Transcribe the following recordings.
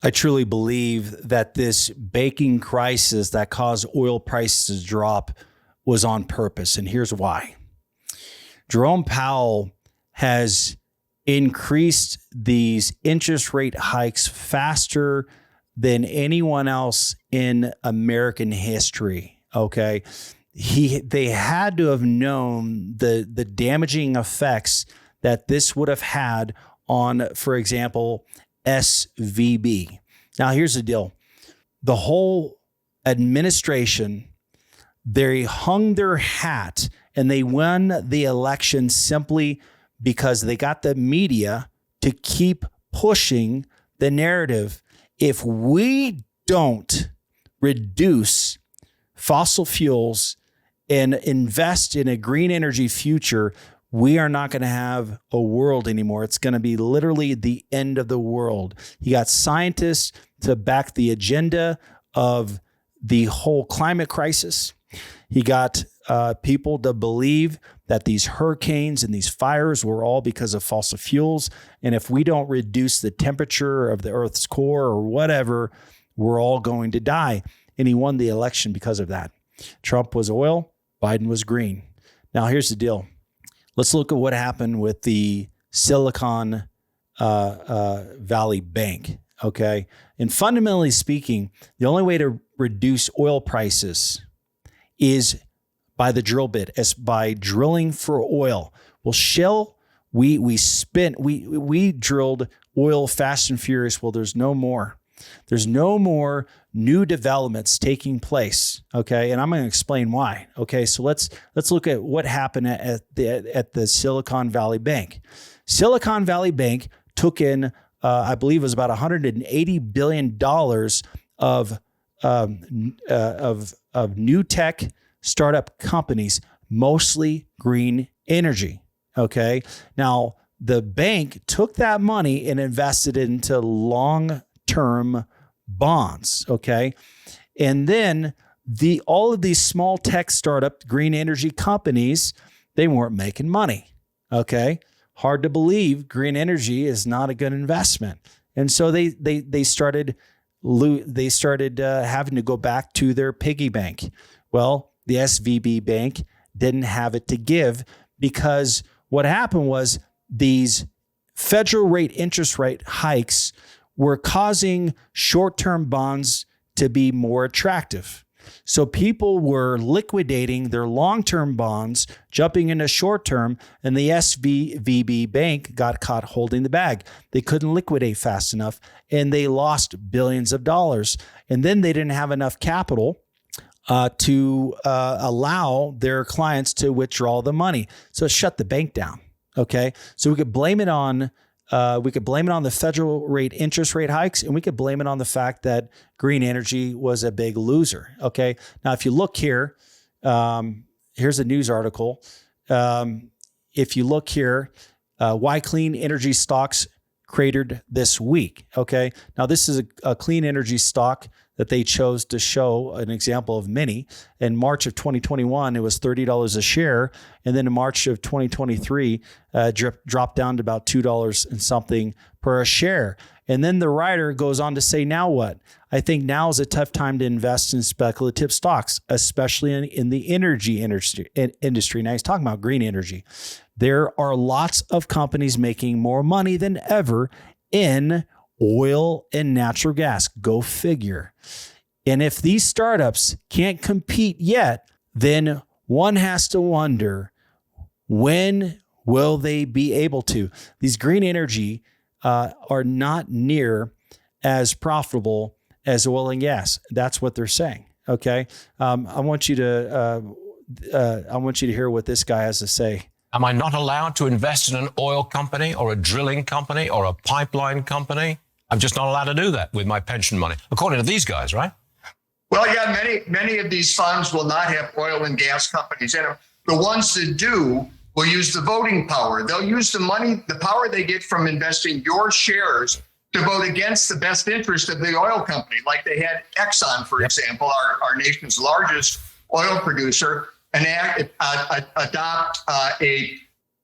I truly believe that this banking crisis that caused oil prices to drop was on purpose. And here's why. Jerome Powell has increased these interest rate hikes faster than anyone else in American history. Okay. They had to have known the damaging effects that this would have had on, for example, SVB. Now, here's the deal. The whole administration, they hung their hat and they won the election simply because they got the media to keep pushing the narrative. If we don't reduce fossil fuels and invest in a green energy future, we are not going to have a world anymore. It's going to be literally the end of the world. You got scientists to back the agenda of the whole climate crisis. He got people to believe that these hurricanes and these fires were all because of fossil fuels. And if we don't reduce the temperature of the Earth's core or whatever, we're all going to die. And he won the election because of that. Trump was oil, Biden was green. Now, here's the deal. Let's look at what happened with the Silicon Valley Bank, okay? And fundamentally speaking, the only way to reduce oil prices is by the drill bit, as by drilling for oil. Well, Shell, we drilled oil fast and furious. Well, there's no more. There's no more new developments taking place. Okay, and I'm going to explain why. Okay, so let's look at what happened at the Silicon Valley Bank. Silicon Valley Bank took in, I believe, it was about $180 billion of new tech startup companies, mostly green energy. Okay, now the bank took that money and invested it into long-term bonds. Okay, and then all of these small tech startup green energy companies, they weren't making money. Okay, hard to believe green energy is not a good investment, and so they started having to go back to their piggy bank. Well, the SVB Bank didn't have it to give, because what happened was these federal rate interest rate hikes were causing short-term bonds to be more attractive. So people were liquidating their long-term bonds, jumping into short-term, and the SVB Bank got caught holding the bag. They couldn't liquidate fast enough, and they lost billions of dollars. And then they didn't have enough capital to allow their clients to withdraw the money. So it shut the bank down. Okay, so we could blame it on the federal rate interest rate hikes, and we could blame it on the fact that green energy was a big loser. Okay, now if you look here, here's a news article. If you look here, why clean energy stocks cratered this week. Okay, now this is a clean energy stock that they chose to show an example of many. In March of 2021, it was $30 a share. And then in March of 2023, dropped down to about $2 and something per share. And then the writer goes on to say, now what? I think now is a tough time to invest in speculative stocks, especially in the energy industry. Now he's talking about green energy. There are lots of companies making more money than ever in oil and natural gas. Go figure. And if these startups can't compete yet, then one has to wonder, when will they be able to? These green energy are not near as profitable as oil and gas. That's what they're saying. Okay. I want you to hear what this guy has to say. Am I not allowed to invest in an oil company or a drilling company or a pipeline company? I'm just not allowed to do that with my pension money, according to these guys, right? Well, yeah, many of these funds will not have oil and gas companies in them. The ones that do will use the voting power. They'll use the money, the power they get from investing your shares to vote against the best interest of the oil company. Like they had Exxon, for example, our nation's largest oil producer, and adopt a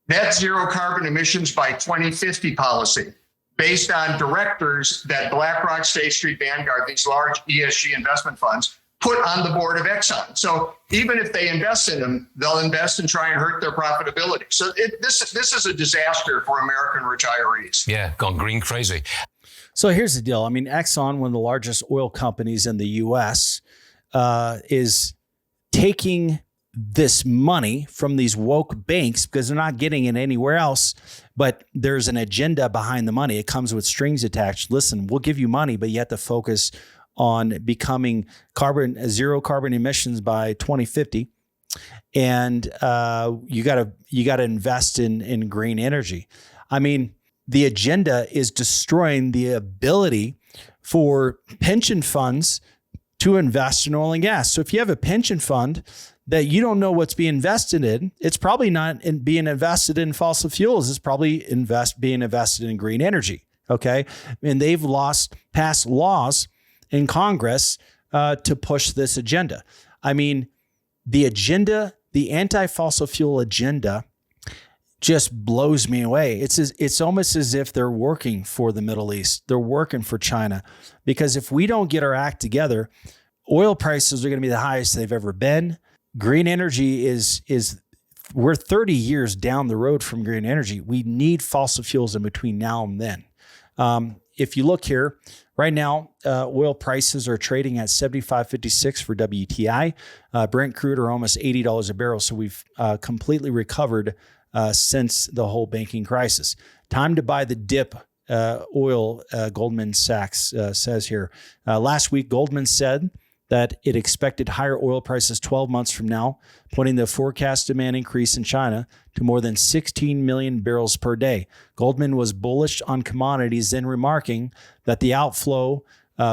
net zero carbon emissions by 2050 policy. based on directors that BlackRock, State Street, Vanguard, these large ESG investment funds, put on the board of Exxon. So even if they invest in them, they'll invest and try and hurt their profitability. So this is a disaster for American retirees. Yeah, gone green crazy. So here's the deal. I mean, Exxon, one of the largest oil companies in the U.S., is taking this money from these woke banks because they're not getting it anywhere else. But there's an agenda behind the money. It comes with strings attached. Listen, we'll give you money, but you have to focus on becoming zero carbon emissions by 2050. And you got to invest in green energy. I mean, the agenda is destroying the ability for pension funds to invest in oil and gas. So if you have a pension fund that you don't know what's being invested in, it's probably not being invested in fossil fuels. It's probably being invested in green energy. Okay. And they've passed laws in Congress to push this agenda. I mean, the agenda, the anti-fossil fuel agenda, just blows me away. It's almost as if they're working for the Middle East. They're working for China, because if we don't get our act together, oil prices are going to be the highest they've ever been. Green energy we're 30 years down the road from green energy. We need fossil fuels in between now and then. If you look here, right now, oil prices are trading at $75.56 for WTI. Brent crude are almost $80 a barrel. So we've completely recovered since the whole banking crisis. Time to buy the dip oil, Goldman Sachs says here. Last week, Goldman said that it expected higher oil prices 12 months from now, putting the forecast demand increase in China to more than 16 million barrels per day. Goldman was bullish on commodities, then remarking that the outflow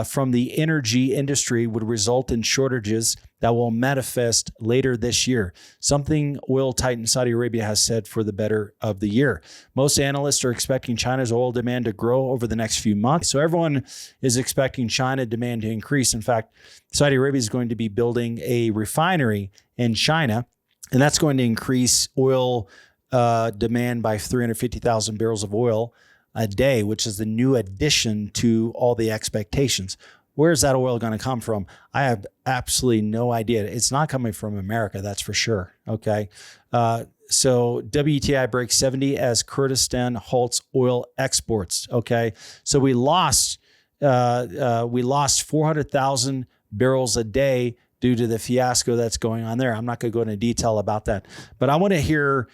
from the energy industry would result in shortages that will manifest later this year, something oil titan Saudi Arabia has said for the better of the year. Most analysts are expecting China's oil demand to grow over the next few months. So everyone is expecting China demand to increase. In fact, Saudi Arabia is going to be building a refinery in China, and that's going to increase oil demand by 350,000 barrels of oil a day, which is the new addition to all the expectations. Where's that oil going to come from? I have absolutely no idea. It's not coming from America, that's for sure. Okay. So WTI breaks 70 as Kurdistan halts oil exports. Okay. So we lost 400,000 barrels a day due to the fiasco that's going on there. I'm not going to go into detail about that, but I want you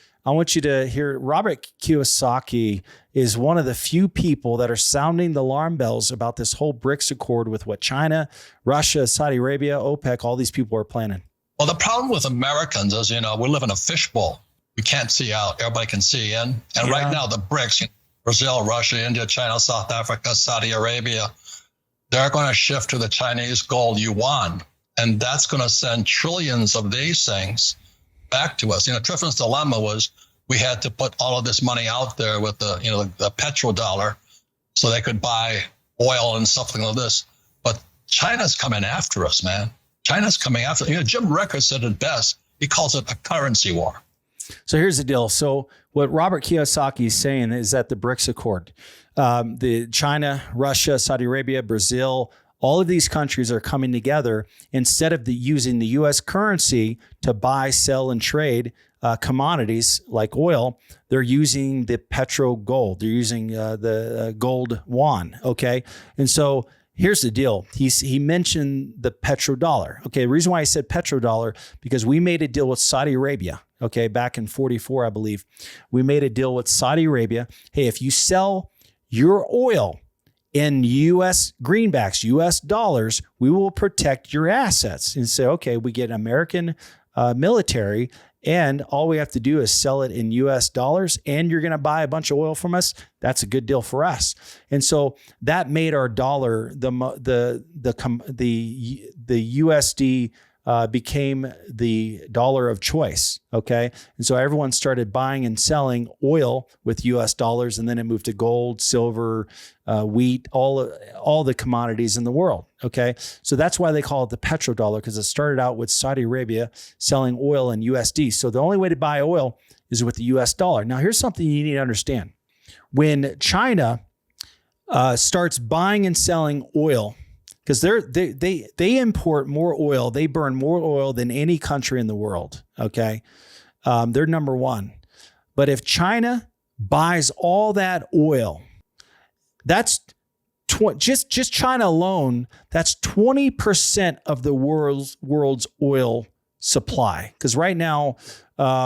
to hear Robert Kiyosaki is one of the few people that are sounding the alarm bells about this whole BRICS accord with what China, Russia, Saudi Arabia, OPEC, all these people are planning. Well, the problem with Americans is, we live in a fishbowl. We can't see out. Everybody can see in. And right now, the BRICS, Brazil, Russia, India, China, South Africa, Saudi Arabia, they're going to shift to the Chinese gold yuan. And that's going to send trillions of these things back to us. Triffin's dilemma was we had to put all of this money out there with the Petro Dollar so they could buy oil and something like this. But China's coming after us, man. China's coming after us. Jim Ricker said it best. He calls it a currency war. So here's the deal. So what Robert Kiyosaki is saying is that the BRICS Accord, the China, Russia, Saudi Arabia, Brazil, all of these countries are coming together. Instead of using the U.S. currency to buy, sell, and trade commodities like oil, they're using the petro gold. They're using the gold yuan. Okay, and so here's the deal. He mentioned the Petro Dollar. Okay, the reason why I said Petro Dollar because we made a deal with Saudi Arabia. Okay, back in '44, I believe, we made a deal with Saudi Arabia. Hey, if you sell your oil in U.S. greenbacks, U.S. dollars, we will protect your assets. And say, okay, we get American military, and all we have to do is sell it in U.S. dollars, and you're going to buy a bunch of oil from us. That's a good deal for us. And so that made our dollar, the USD became the dollar of choice. Okay. And so everyone started buying and selling oil with US dollars, and then it moved to gold, silver, wheat, all the commodities in the world. Okay. So that's why they call it the petrodollar, because it started out with Saudi Arabia selling oil in USD. So the only way to buy oil is with the US dollar. Now, here's something you need to understand. When China starts buying and selling oil, because they import more oil, they burn more oil than any country in the world. Okay, they're number one. But if China buys all that oil, that's just China alone. That's 20% of the world's oil supply. Because right now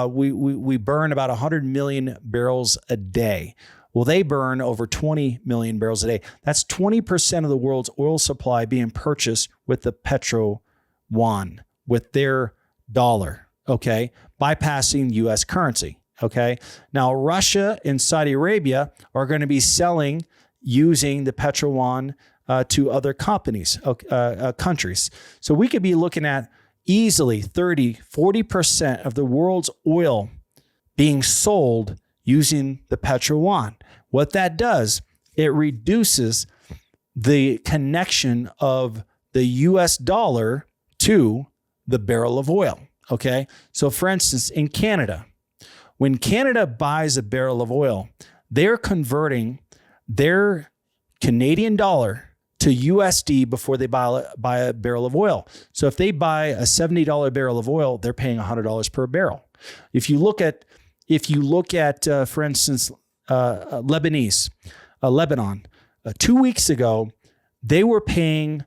we burn about 100 million barrels a day. Well, they burn over 20 million barrels a day. That's 20% of the world's oil supply being purchased with the Petro Yuan, with their dollar, okay, bypassing U.S. currency, okay? Now, Russia and Saudi Arabia are going to be selling using the Petro Yuan to other countries. So we could be looking at easily 30, 40% of the world's oil being sold using the Petro Yuan. What that does, it reduces the connection of the US dollar to the barrel of oil. Okay. So for instance, in Canada, when Canada buys a barrel of oil, they're converting their Canadian dollar to USD before they buy a barrel of oil. So if they buy a $70 barrel of oil, they're paying $100 per barrel. If you look at, for instance, Lebanon, 2 weeks ago, they were paying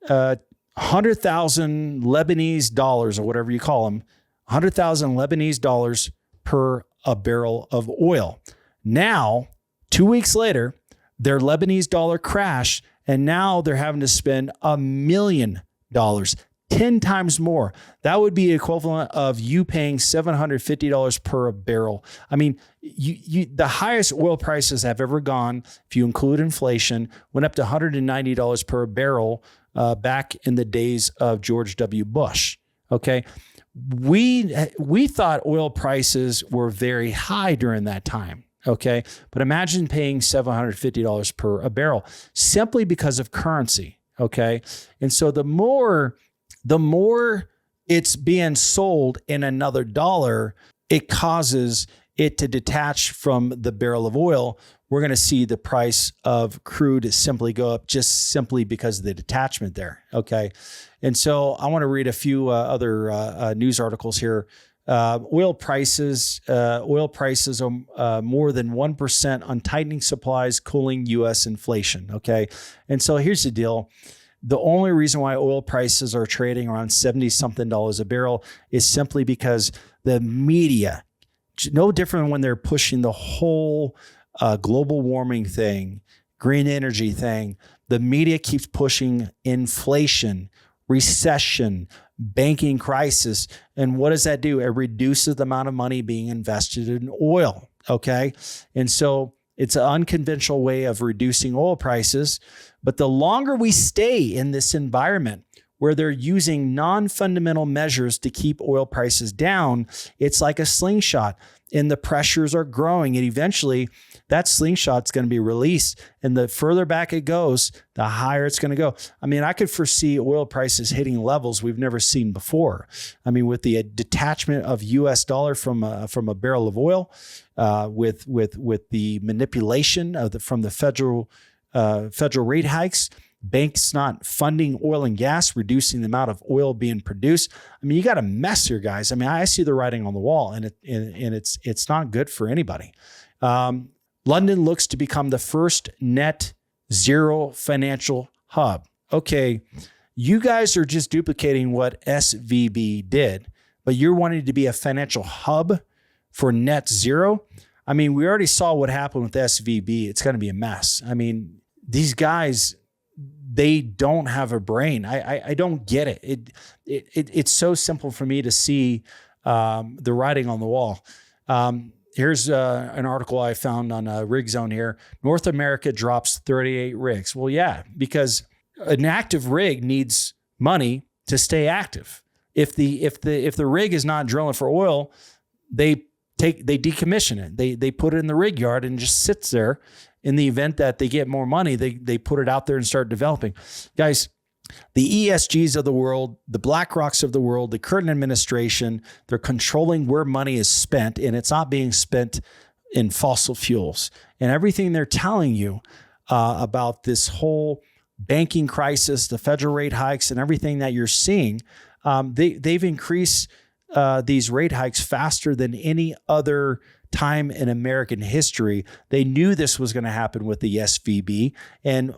100,000 Lebanese dollars, or whatever you call them, 100,000 Lebanese dollars per a barrel of oil. Now, 2 weeks later, their Lebanese dollar crashed, and now they're having to spend $1 million, 10 times more. That would be equivalent of you paying $750 per barrel. I mean, the highest oil prices have ever gone, if you include inflation, went up to $190 per barrel back in the days of George W. Bush. Okay. We thought oil prices were very high during that time. Okay. But imagine paying $750 per a barrel simply because of currency. Okay. And so the more it's being sold in another dollar, it causes it to detach from the barrel of oil. We're going to see the price of crude simply go up just simply because of the detachment there. Okay. And so I want to read a few other news articles here. Oil prices are more than 1% on tightening supplies, cooling U.S. inflation. Okay. And so here's the deal. The only reason why oil prices are trading around $70-something a barrel is simply because the media, no different than when they're pushing the whole global warming thing, green energy thing, the media keeps pushing inflation, recession, banking crisis. And what does that do? It reduces the amount of money being invested in oil. Okay. And so it's an unconventional way of reducing oil prices. But the longer we stay in this environment where they're using non-fundamental measures to keep oil prices down, it's like a slingshot, and the pressures are growing. And eventually that slingshot's going to be released. And the further back it goes, the higher it's going to go. I mean, I could foresee oil prices hitting levels we've never seen before. I mean, with the detachment of US dollar from a barrel of oil, with the manipulation from the federal rate hikes, banks not funding oil and gas, reducing the amount of oil being produced. I mean, you got a mess here, guys. I mean, I see the writing on the wall, and it's not good for anybody. London looks to become the first net zero financial hub. Okay, you guys are just duplicating what SVB did, but you're wanting to be a financial hub for net zero. I mean, we already saw what happened with SVB. It's going to be a mess. I mean, these guys, they don't have a brain. I don't get it. It's so simple for me to see the writing on the wall. Here's an article I found on Rig Zone here. North America drops 38 rigs. Well, yeah, because an active rig needs money to stay active. If the rig is not drilling for oil, they decommission it. They put it in the rig yard and just sits there. In the event that they get more money, they put it out there and start developing. Guys, the ESGs of the world, the BlackRocks of the world, the current administration, they're controlling where money is spent, and it's not being spent in fossil fuels. And everything they're telling you about this whole banking crisis, the federal rate hikes, and everything that you're seeing. They've increased these rate hikes faster than any other time in American history. They knew this was going to happen with the SVB, and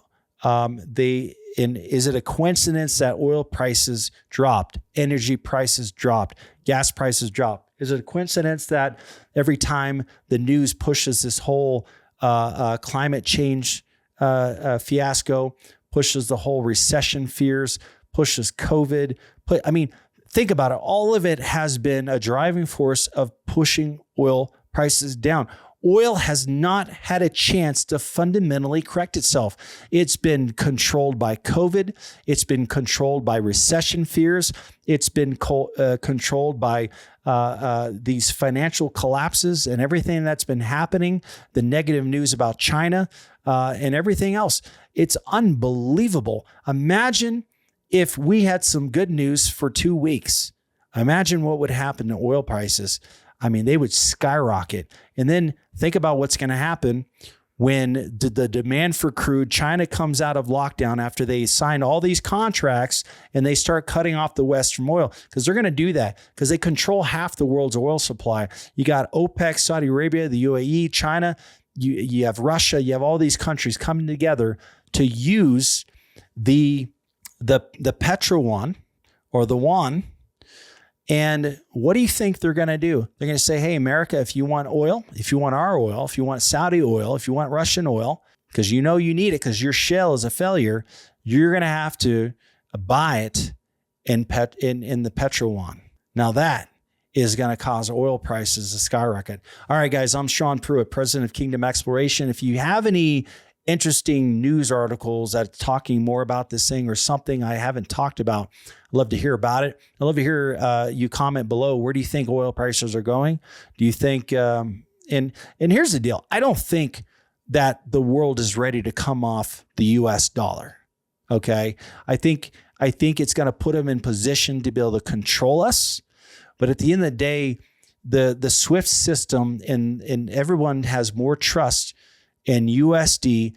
is it a coincidence that oil prices dropped, energy prices dropped, gas prices dropped? Is it a coincidence that every time the news pushes this whole climate change fiasco, pushes the whole recession fears, pushes COVID? Think about it. All of it has been a driving force of pushing oil prices down. Oil has not had a chance to fundamentally correct itself. It's been controlled by COVID. It's been controlled by recession fears. It's been controlled by these financial collapses and everything that's been happening, the negative news about China and everything else. It's unbelievable. Imagine if we had some good news for 2 weeks. Imagine what would happen to oil prices. They would skyrocket. And then think about what's going to happen when the demand for crude, China comes out of lockdown after they signed all these contracts and they start cutting off the West from oil, because they're going to do that because they control half the world's oil supply. You got OPEC, Saudi Arabia, the UAE, China, you have Russia, you have all these countries coming together to use the Petro Yuan or the Yuan. And what do you think they're going to do? They're going to say, hey, America, if you want oil, if you want our oil, if you want Saudi oil, if you want Russian oil, because you know you need it because your shale is a failure, you're going to have to buy it in the Petro Yuan. Now that is going to cause oil prices to skyrocket. All right, guys, I'm Sean Pruitt, president of Kingdom Exploration. If you have any interesting news articles that are talking more about this thing or something I haven't talked about, I'd love to hear about it. I'd love to hear you comment below. Where do you think oil prices are going? Do you think, and here's the deal. I don't think that the world is ready to come off the US dollar. Okay. I think it's going to put them in position to be able to control us. But at the end of the day, the SWIFT system and everyone has more trust in USD.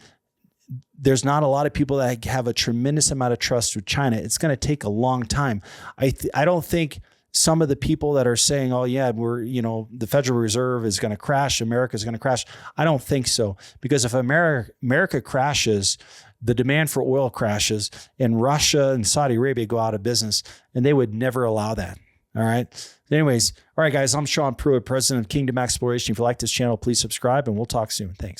There's not a lot of people that have a tremendous amount of trust with China. It's going to take a long time. I don't think some of the people that are saying, oh yeah, the Federal Reserve is going to crash, America is going to crash. I don't think so, because if America crashes, the demand for oil crashes, and Russia and Saudi Arabia go out of business, and they would never allow that. All right. Anyways, all right, guys, I'm Sean Pruitt, president of Kingdom Exploration. If you like this channel, please subscribe, and we'll talk soon. Thanks.